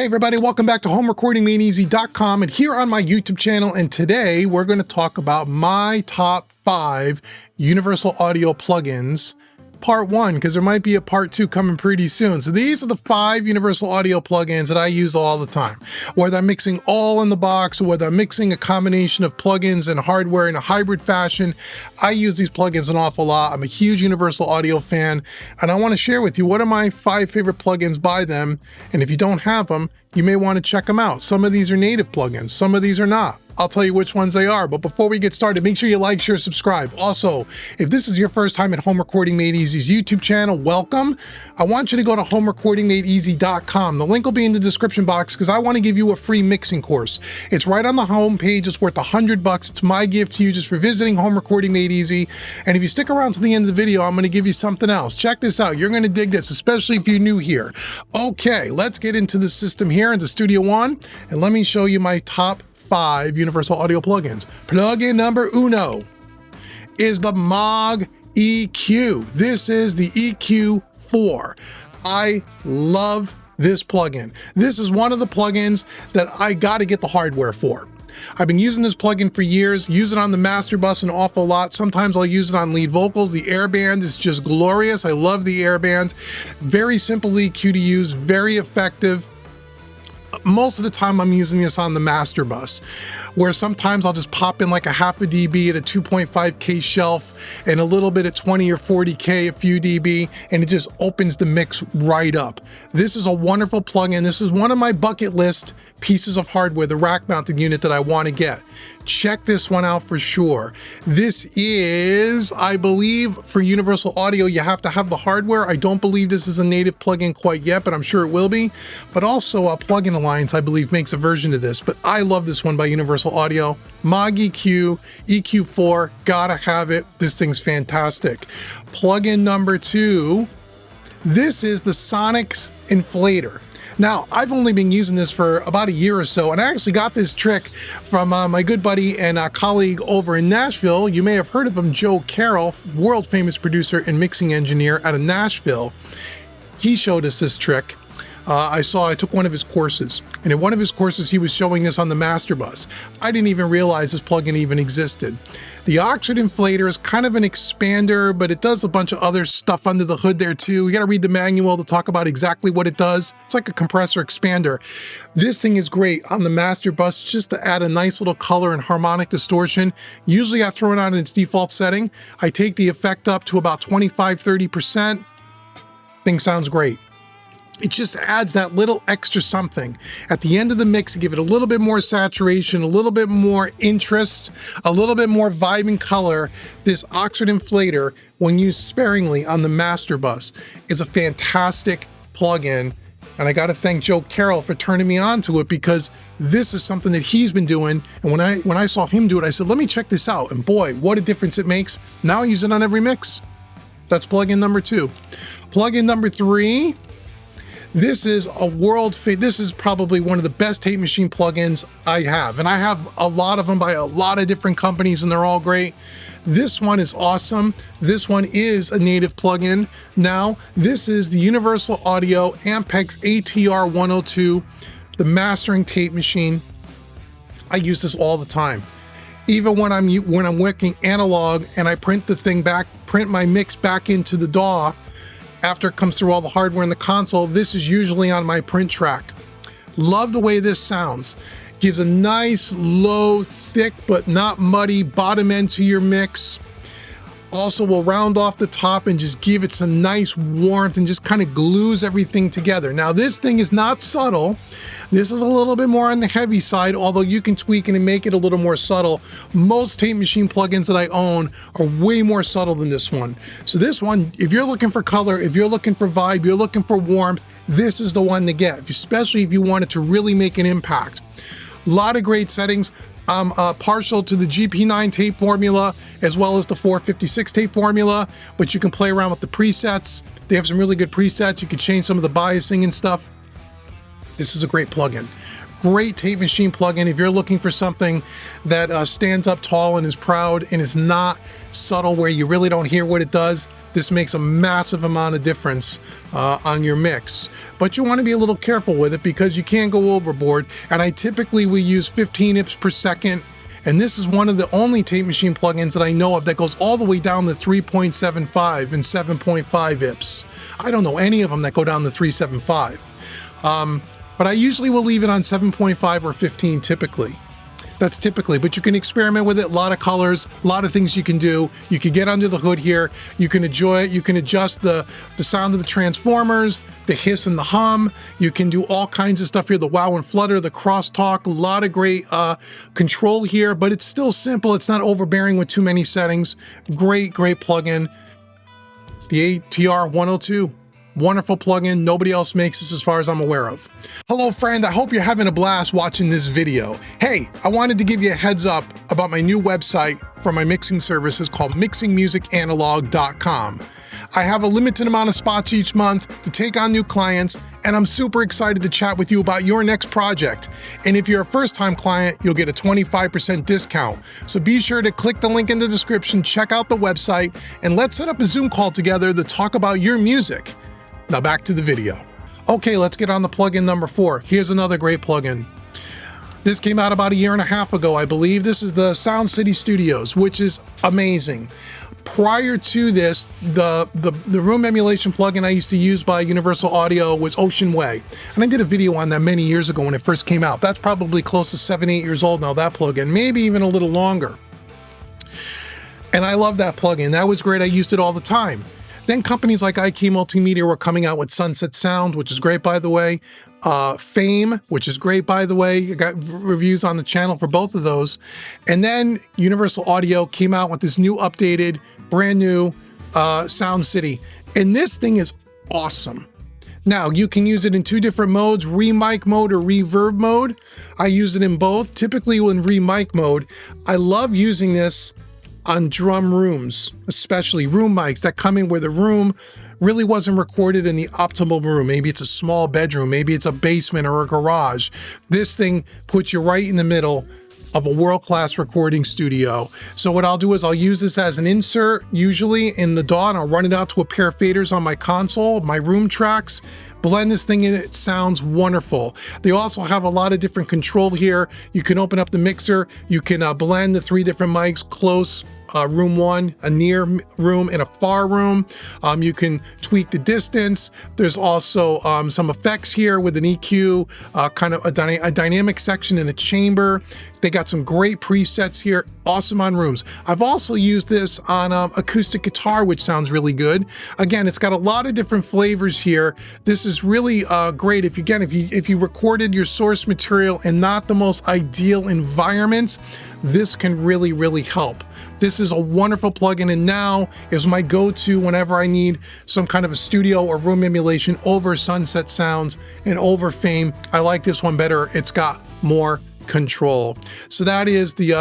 everybody, welcome back to HomeRecordingMadeEasy.com and here on my YouTube channel. And today we're going to talk about my top 5 universal audio plugins, part 1, because there might be a part 2 coming pretty soon. So these are the 5 universal audio plugins that I use all the time, whether I'm mixing all in the box or whether I'm mixing a combination of plugins and hardware in a hybrid fashion. I use these plugins an awful lot. I'm a huge universal audio fan, and I want to share with you what are my 5 favorite plugins by them. And if you don't have them, you may want to check them out. Some of these are native plugins, some of these are not. I'll tell you which ones they are, but before we get started, make sure you like, share, subscribe. Also, if this is your first time at Home Recording Made Easy's YouTube channel, welcome. I want you to go to HomeRecordingMadeEasy.com. The link will be in the description box because I want to give you a free mixing course. It's right on the home page. It's worth $100. It's my gift to you just for visiting Home Recording Made Easy. And if you stick around to the end of the video, I'm going to give you something else. Check this out. You're going to dig this, especially if you're new here. Okay, let's get into the system here into Studio One, and let me show you my top 5 universal audio plugins. Plugin number 1 is the Maag EQ. This is the EQ4. I love this plugin. This is one of the plugins that I got to get the hardware for. I've been using this plugin for years, use it on the master bus an awful lot. Sometimes I'll use it on lead vocals. The airband is just glorious. I love the airband. Very simple EQ to use, very effective. Most of the time I'm using this on the master bus, where sometimes I'll just pop in like a half a dB at a 2.5K shelf and a little bit at 20 or 40K, a few dB, and it just opens the mix right up. This is a wonderful plugin. This is one of my bucket list pieces of hardware, the rack mounted unit that I want to get. Check this one out for sure. This is, I believe, for universal audio, you have to have the hardware. I don't believe this is a native plugin quite yet, but I'm sure it will be. But also Plugin Alliance, I believe, makes a version of this. But I love this one by Universal Audio. Maag EQ, EQ4, gotta have it. This thing's fantastic. Plugin number 2, this is the Sonnox Inflator. Now, I've only been using this for about a year or so, and I actually got this trick from my good buddy and colleague over in Nashville. You may have heard of him, Joe Carroll, world famous producer and mixing engineer out of Nashville. He showed us this trick. I took one of his courses, and in one of his courses, he was showing this on the master bus. I didn't even realize this plugin even existed. The Oxford Inflator is kind of an expander, but it does a bunch of other stuff under the hood there too. You got to read the manual to talk about exactly what it does. It's like a compressor expander. This thing is great on the master bus just to add a nice little color and harmonic distortion. Usually I throw it on in its default setting. I take the effect up to about 25–30%. Thing sounds great. It just adds that little extra something. At the end of the mix, to give it a little bit more saturation, a little bit more interest, a little bit more vibrant color. This Oxford Inflator, when used sparingly on the master bus, is a fantastic plugin. And I got to thank Joe Carroll for turning me on to it, because this is something that he's been doing. And when I saw him do it, I said, let me check this out. And boy, what a difference it makes. Now I use it on every mix. That's plugin number 2. Plugin number 3. This is this is probably one of the best tape machine plugins I have. And I have a lot of them by a lot of different companies, and they're all great. This one is awesome. This one is a native plugin. Now, this is the Universal Audio Ampex ATR-102, the mastering tape machine. I use this all the time. Even when I'm working analog and I print the thing back, print my mix back into the DAW, after it comes through all the hardware in the console, this is usually on my print track. Love the way this sounds. Gives a nice, low, thick, but not muddy bottom end to your mix. Also will round off the top and just give it some nice warmth and just kind of glues everything together. Now, this thing is not subtle. This is a little bit more on the heavy side, although you can tweak it and make it a little more subtle. Most tape machine plugins that I own are way more subtle than this one. So this one, if you're looking for color, if you're looking for vibe, you're looking for warmth, this is the one to get, especially if you want it to really make an impact. A lot of great settings. I'm partial to the GP9 tape formula as well as the 456 tape formula, but you can play around with the presets. They have some really good presets. You can change some of the biasing and stuff. This is a great plugin. Great tape machine plugin if you're looking for something that stands up tall and is proud and is not subtle where you really don't hear what it does. this makes a massive amount of difference on your mix. But you want to be a little careful with it because you can't go overboard. And I typically will use 15 IPS per second. And this is one of the only tape machine plugins that I know of that goes all the way down to 3.75 and 7.5 IPS. I don't know any of them that go down to 3.75. But I usually will leave it on 7.5 or 15 typically. That's typically, but you can experiment with it. A lot of colors, a lot of things you can do. You can get under the hood here. You can enjoy it. You can adjust the sound of the transformers, the hiss and the hum. You can do all kinds of stuff here. The wow and flutter, the crosstalk, a lot of great control here, but it's still simple. It's not overbearing with too many settings. Great, great plugin. The ATR-102. Wonderful plugin. Nobody else makes this as far as I'm aware of. Hello friend, I hope you're having a blast watching this video. Hey, I wanted to give you a heads up about my new website for my mixing services called mixingmusicanalog.com. I have a limited amount of spots each month to take on new clients, and I'm super excited to chat with you about your next project. And if you're a first-time client, you'll get a 25% discount. So be sure to click the link in the description, check out the website, and let's set up a Zoom call together to talk about your music. Now back to the video. Okay, let's get on the plugin number 4. Here's another great plugin. This came out about a year and a half ago, I believe. This is the Sound City Studios, which is amazing. Prior to this, the room emulation plugin I used to use by Universal Audio was Ocean Way. And I did a video on that many years ago when it first came out. That's probably close to 7, 8 years old now, that plugin, maybe even a little longer. And I love that plugin. That was great. I used it all the time. Then companies like IK Multimedia were coming out with Sunset Sound, which is great, by the way. Fame, which is great, by the way. I got reviews on the channel for both of those. And then Universal Audio came out with this new updated, brand new Sound City. And this thing is awesome. Now, you can use it in 2 different modes, remic mode or reverb mode. I use it in both, typically in remic mode. I love using this on drum rooms, especially room mics that come in where the room really wasn't recorded in the optimal room. Maybe it's a small bedroom, maybe it's a basement or a garage. This thing puts you right in the middle of a world-class recording studio. So what I'll do is I'll use this as an insert, usually in the DAW, and I'll run it out to a pair of faders on my console, my room tracks, blend this thing in. It sounds wonderful. They also have a lot of different control here. You can open up the mixer, you can blend the 3 different mics, close, room 1, a near room, and a far room. You can tweak the distance. There's also some effects here with an EQ, kind of a dynamic section in a chamber. They got some great presets here, awesome on rooms. I've also used this on acoustic guitar, which sounds really good. Again, it's got a lot of different flavors here. This is really great if you recorded your source material in not the most ideal environments, this can really, really help. This is a wonderful plugin, and now is my go-to whenever I need some kind of a studio or room emulation over Sunset Sounds and over Fame. I like this one better. It's got more control. So that is the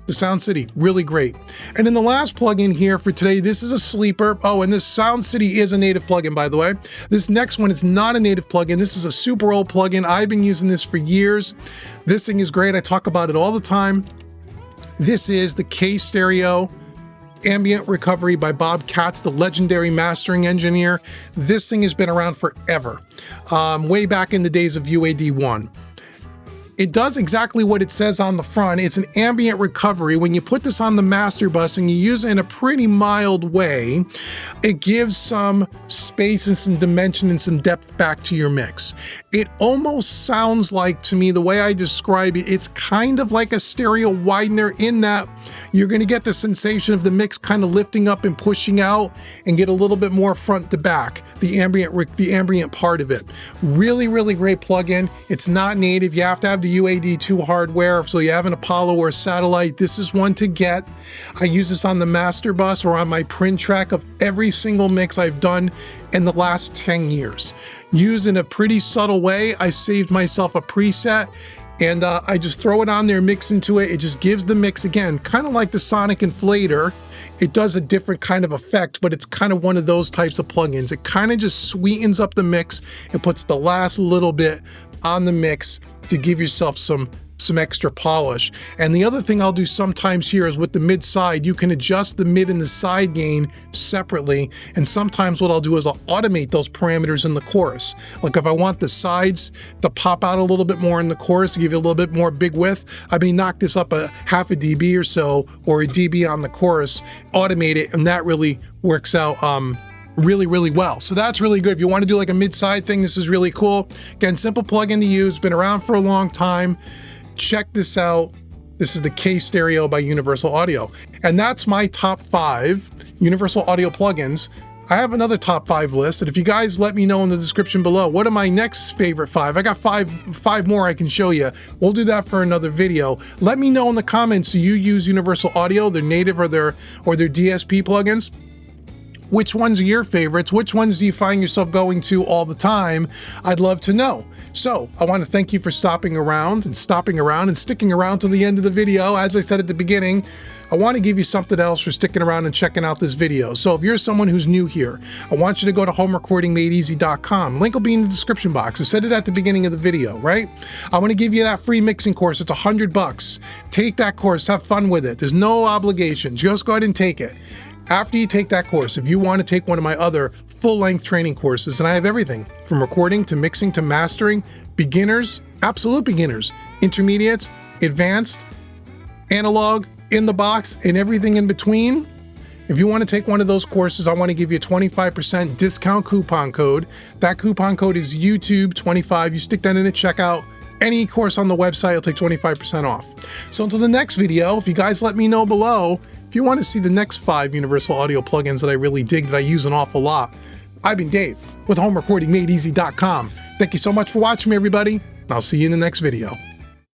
Sound City, really great. And then the last plugin here for today, this is a sleeper. Oh, and this Sound City is a native plugin, by the way. This next one is not a native plugin. This is a super old plugin. I've been using this for years. This thing is great. I talk about it all the time. This is the K-Stereo Ambient Recovery by Bob Katz, the legendary mastering engineer. This thing has been around forever, way back in the days of UAD 1. It does exactly what it says on the front. It's an ambient recovery. When you put this on the master bus and you use it in a pretty mild way, it gives some space and some dimension and some depth back to your mix. It almost sounds like, to me, the way I describe it, it's kind of like a stereo widener in that you're going to get the sensation of the mix kind of lifting up and pushing out and get a little bit more front to back, the ambient part of it. Really, really great plugin. It's not native. You have to have the UAD 2 hardware. So you have an Apollo or a satellite, this is one to get. I use this on the master bus or on my print track of every single mix I've done in the last 10 years. Used in a pretty subtle way, I saved myself a preset and I just throw it on there, mix into it. It just gives the mix, again, kind of like the Sonic Inflator. It does a different kind of effect, but it's kind of one of those types of plugins. It kind of just sweetens up the mix and puts the last little bit on the mix to give yourself some some extra polish. And the other thing I'll do sometimes here is with the mid side, you can adjust the mid and the side gain separately. And sometimes what I'll do is I'll automate those parameters in the chorus. Like if I want the sides to pop out a little bit more in the chorus, to give you a little bit more big width, I may knock this up a half a dB or so, or a dB on the chorus, automate it, and that really works out really well. So that's really good. If you want to do like a mid-side thing, this is really cool. Again, simple plugin to use, been around for a long time. Check this out. This is the K Stereo by Universal Audio. And that's my top 5 Universal Audio plugins. I have another top 5 list, and if you guys let me know in the description below, what are my next favorite 5? I got five more I can show you. We'll do that for another video. Let me know in the comments, do you use Universal Audio, their native or their DSP plugins? Which ones are your favorites? Which ones do you find yourself going to all the time? I'd love to know. So I want to thank you for stopping around and sticking around to the end of the video. As I said at the beginning, I want to give you something else for sticking around and checking out this video. So if you're someone who's new here, I want you to go to homerecordingmadeeasy.com. Link will be in the description box. I said it at the beginning of the video, right? I want to give you that free mixing course. It's $100. Take that course, have fun with it. There's no obligations. Just go ahead and take it. After you take that course, if you want to take one of my other full-length training courses, and I have everything from recording to mixing to mastering, beginners, absolute beginners, intermediates, advanced, analog, in the box, and everything in between. If you want to take one of those courses, I want to give you a 25% discount coupon code. That coupon code is YouTube25. You stick that in at checkout. Any course on the website will take 25% off. So until the next video, if you guys let me know below, if you want to see the next 5 Universal Audio plugins that I really dig, that I use an awful lot, I've been Dave with HomeRecordingMadeEasy.com. Thank you so much for watching me, everybody. I'll see you in the next video.